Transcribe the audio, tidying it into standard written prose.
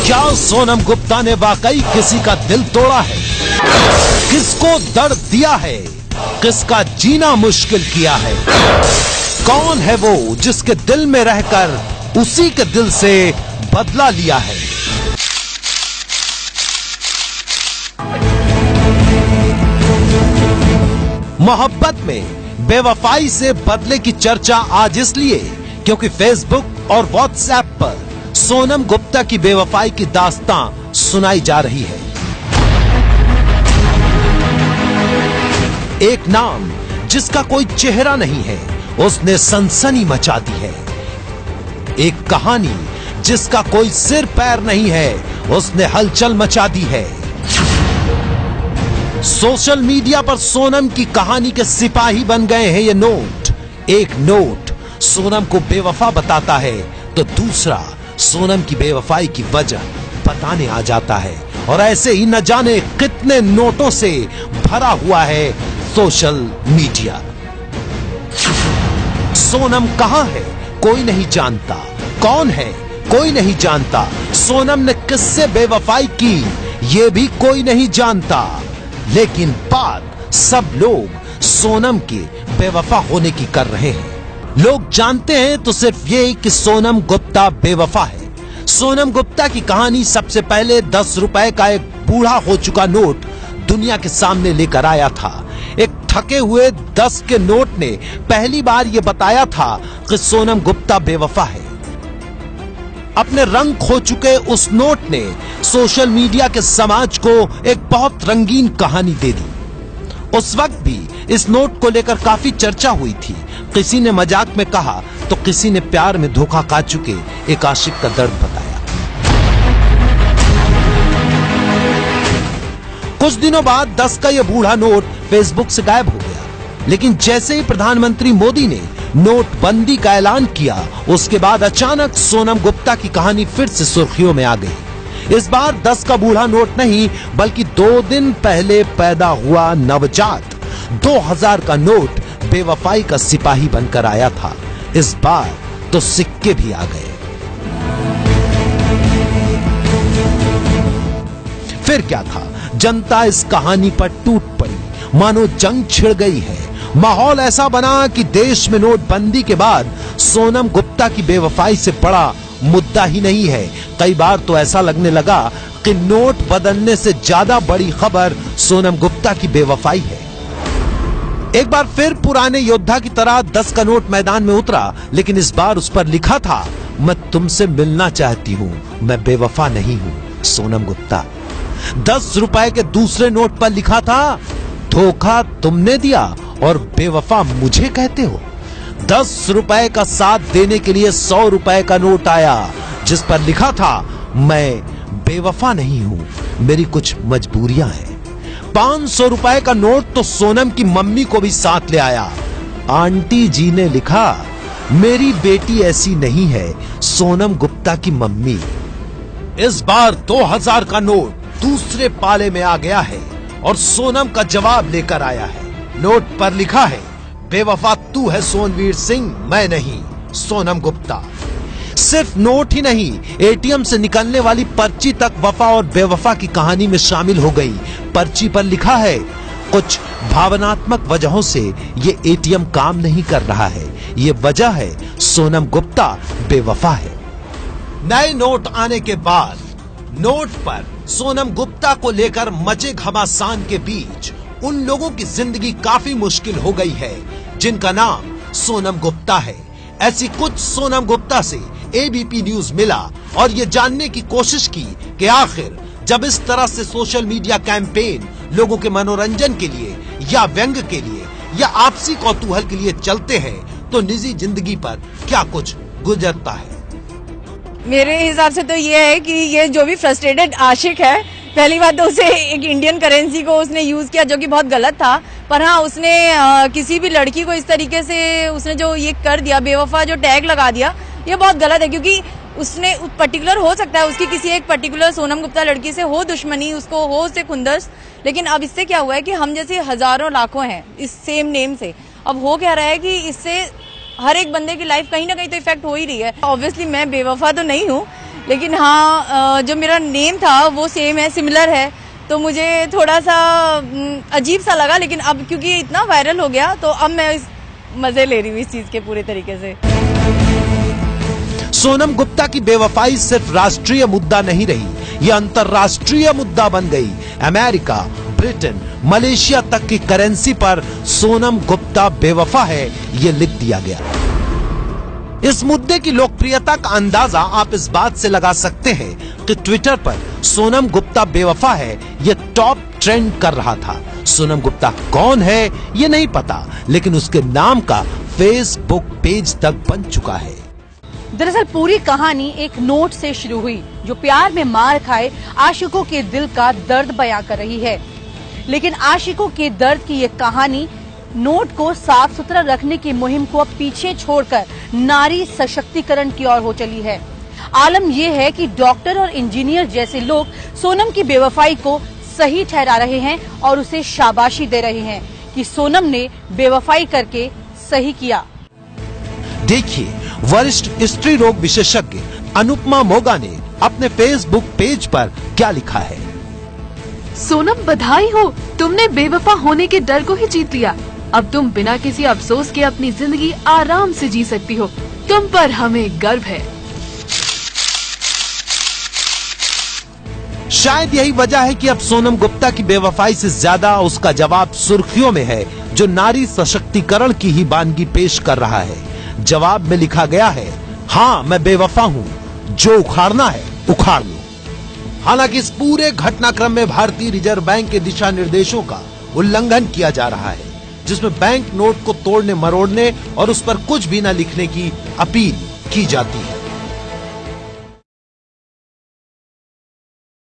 क्या सोनम गुप्ता ने वाकई किसी का दिल तोड़ा है? किसको दर्द दिया है? किसका जीना मुश्किल किया है? कौन है वो जिसके दिल में रहकर उसी के दिल से बदला लिया है? मोहब्बत में बेवफाई से बदले की चर्चा आज इसलिए क्योंकि फेसबुक और व्हाट्सएप पर सोनम गुप्ता की बेवफाई की दास्तां सुनाई जा रही है। एक नाम जिसका कोई चेहरा नहीं है, उसने सनसनी मचा दी है। एक कहानी जिसका कोई सिर पैर नहीं है, उसने हलचल मचा दी है। सोशल मीडिया पर सोनम की कहानी के सिपाही बन गए हैं ये नोट। एक नोट सोनम को बेवफा बताता है तो दूसरा सोनम की बेवफाई की वजह बताने आ जाता है। और ऐसे ही न जाने कितने नोटों से भरा हुआ है सोशल मीडिया। सोनम कहां है कोई नहीं जानता, कौन है कोई नहीं जानता, सोनम ने किससे बेवफाई की ये भी कोई नहीं जानता। लेकिन बात सब लोग सोनम के बेवफा होने की कर रहे हैं। लोग जानते हैं तो सिर्फ ये कि सोनम गुप्ता बेवफा है। सोनम गुप्ता की कहानी सबसे पहले 10 रुपए का एक बूढ़ा हो चुका नोट दुनिया के सामने लेकर आया था। एक थके हुए 10 के नोट ने पहली बार यह बताया था कि सोनम गुप्ता बेवफा है। अपने रंग खो चुके उस नोट ने सोशल मीडिया के समाज को एक बहुत रंगीन कहानी दे दी। उस वक्त भी इस नोट को लेकर काफी चर्चा हुई थी। किसी ने मजाक में कहा तो किसी ने प्यार में धोखा खा चुके एक आशिक का दर्द बताया। कुछ दिनों बाद 10 का यह बूढ़ा नोट फेसबुक से गायब हो गया। लेकिन जैसे ही प्रधानमंत्री मोदी ने नोटबंदी का ऐलान किया, उसके बाद अचानक सोनम गुप्ता की कहानी फिर से सुर्खियों में आ गई। इस बार 10 का बूढ़ा नोट नहीं बल्कि 2 दिन पहले पैदा हुआ नवजात 2000 का नोट बेवफाई का सिपाही बनकर आया था। इस बार तो सिक्के भी आ गए। फिर क्या था, जनता इस कहानी पर टूट पड़ी, मानो जंग छिड़ गई है। माहौल ऐसा बना कि देश में नोटबंदी के बाद सोनम गुप्ता की बेवफाई से बड़ा मुद्दा ही नहीं है। कई बार तो ऐसा लगने लगा कि नोट बदलने से ज्यादा बड़ी खबर सोनम गुप्ता की बेवफाई है। एक बार फिर पुराने योद्धा की तरह 10 का नोट मैदान में उतरा, लेकिन इस बार उस पर लिखा था, मैं तुमसे मिलना चाहती हूं, मैं बेवफा नहीं हूं सोनम गुप्ता। 10 रुपए के दूसरे नोट पर लिखा था, धोखा तुमने दिया और बेवफा मुझे कहते हो। 10 रुपए का साथ देने के लिए 100 रुपए का नोट आया जिस पर लिखा था, मैं बेवफा नहीं हूं, मेरी कुछ मजबूरियां हैं। 500 रुपए का नोट तो सोनम की मम्मी को भी साथ ले आया। आंटी जी ने लिखा, मेरी बेटी ऐसी नहीं है सोनम गुप्ता की मम्मी। इस बार 2000 का नोट दूसरे पाले में आ गया है और सोनम का जवाब लेकर आया है। नोट पर लिखा है, बेवफा तू है सोनवीर सिंह, मैं नहीं सोनम गुप्ता। सिर्फ नोट ही नहीं, एटीएम से निकलने वाली पर्ची तक वफा और बेवफा की कहानी में शामिल हो गई। पर्ची पर लिखा है, कुछ भावनात्मक वजहों से ये एटीएम काम नहीं कर रहा है, ये वजह है सोनम गुप्ता बेवफा है। नए नोट आने के बाद नोट पर सोनम गुप्ता को लेकर मचे घमासान के बीच उन लोगों की जिंदगी काफी मुश्किल हो गई है जिनका नाम सोनम गुप्ता है। ऐसी कुछ सोनम गुप्ता से एबीपी न्यूज मिला और ये जानने की कोशिश की कि आखिर जब इस तरह से सोशल मीडिया कैंपेन लोगों के मनोरंजन के लिए या व्यंग के लिए या आपसी कौतूहल के लिए चलते हैं तो निजी जिंदगी पर क्या कुछ गुजरता है। मेरे हिसाब से तो ये है कि ये जो भी फ्रस्ट्रेटेड आशिक है, पहली बात तो उसे एक इंडियन करेंसी को उसने यूज किया जो कि बहुत गलत था। पर हाँ, उसने किसी भी लड़की को इस तरीके से उसने जो ये कर दिया, बेवफा जो टैग लगा दिया, ये बहुत गलत है। क्योंकि उसने पर्टिकुलर हो सकता है उसकी किसी एक पर्टिकुलर सोनम गुप्ता लड़की से हो दुश्मनी, उसको हो उससे खुंदस, लेकिन अब इससे क्या हुआ है कि हम जैसे हजारों लाखों हैं इस सेम नेम से। अब हो क्या रहा है कि इससे हर एक बंदे की लाइफ कहीं ना कहीं तो इफेक्ट हो ही रही है। ऑब्वियसली मैं बेवफा तो नहीं हूँ, लेकिन हाँ जो मेरा नेम था वो सेम है, सिमिलर है, तो मुझे थोड़ा सा अजीब सा लगा। लेकिन अब क्योंकि इतना वायरल हो गया तो अब मैं मजे ले रही हूँ इस चीज के पूरे तरीके से। सोनम गुप्ता की बेवफाई सिर्फ राष्ट्रीय मुद्दा नहीं रही, यह अंतर्राष्ट्रीय मुद्दा बन गई। अमेरिका, ब्रिटेन, मलेशिया तक की करेंसी पर सोनम गुप्ता बेवफा है, यह लिख दिया गया। इस मुद्दे की लोकप्रियता का अंदाजा आप इस बात से लगा सकते हैं कि ट्विटर पर सोनम गुप्ता बेवफा है यह टॉप ट्रेंड कर रहा था। सोनम गुप्ता कौन है यह नहीं पता, लेकिन उसके नाम का फेसबुक पेज तक बन चुका है। दरअसल पूरी कहानी एक नोट से शुरू हुई जो प्यार में मार खाए आशिकों के दिल का दर्द बयां कर रही है। लेकिन आशिकों के दर्द की ये कहानी नोट को साफ सुथरा रखने की मुहिम को अब पीछे छोड़कर नारी सशक्तिकरण की ओर हो चली है। आलम यह है कि डॉक्टर और इंजीनियर जैसे लोग सोनम की बेवफाई को सही ठहरा रहे हैं और उसे शाबाशी दे रहे हैं कि सोनम ने बेवफाई करके सही किया। देखिए, वरिष्ठ स्त्री रोग विशेषज्ञ अनुपमा मोगा ने अपने फेसबुक पेज पर क्या लिखा है। सोनम बधाई हो, तुमने बेवफा होने के डर को ही जीत लिया। अब तुम बिना किसी अफसोस के अपनी जिंदगी आराम से जी सकती हो। तुम पर हमें गर्व है। शायद यही वजह है कि अब सोनम गुप्ता की बेवफाई से ज्यादा उसका जवाब सुर्खियों में है, जो नारी सशक्तिकरण की ही वानगी पेश कर रहा है। जवाब में लिखा गया है, हाँ मैं बेवफा हूँ, जो उखाड़ना है उखाड़ लो। हालांकि इस पूरे घटनाक्रम में भारतीय रिजर्व बैंक के दिशा निर्देशों का उल्लंघन किया जा रहा है, जिसमें बैंक नोट को तोड़ने मरोड़ने और उस पर कुछ भी न लिखने की अपील की जाती है।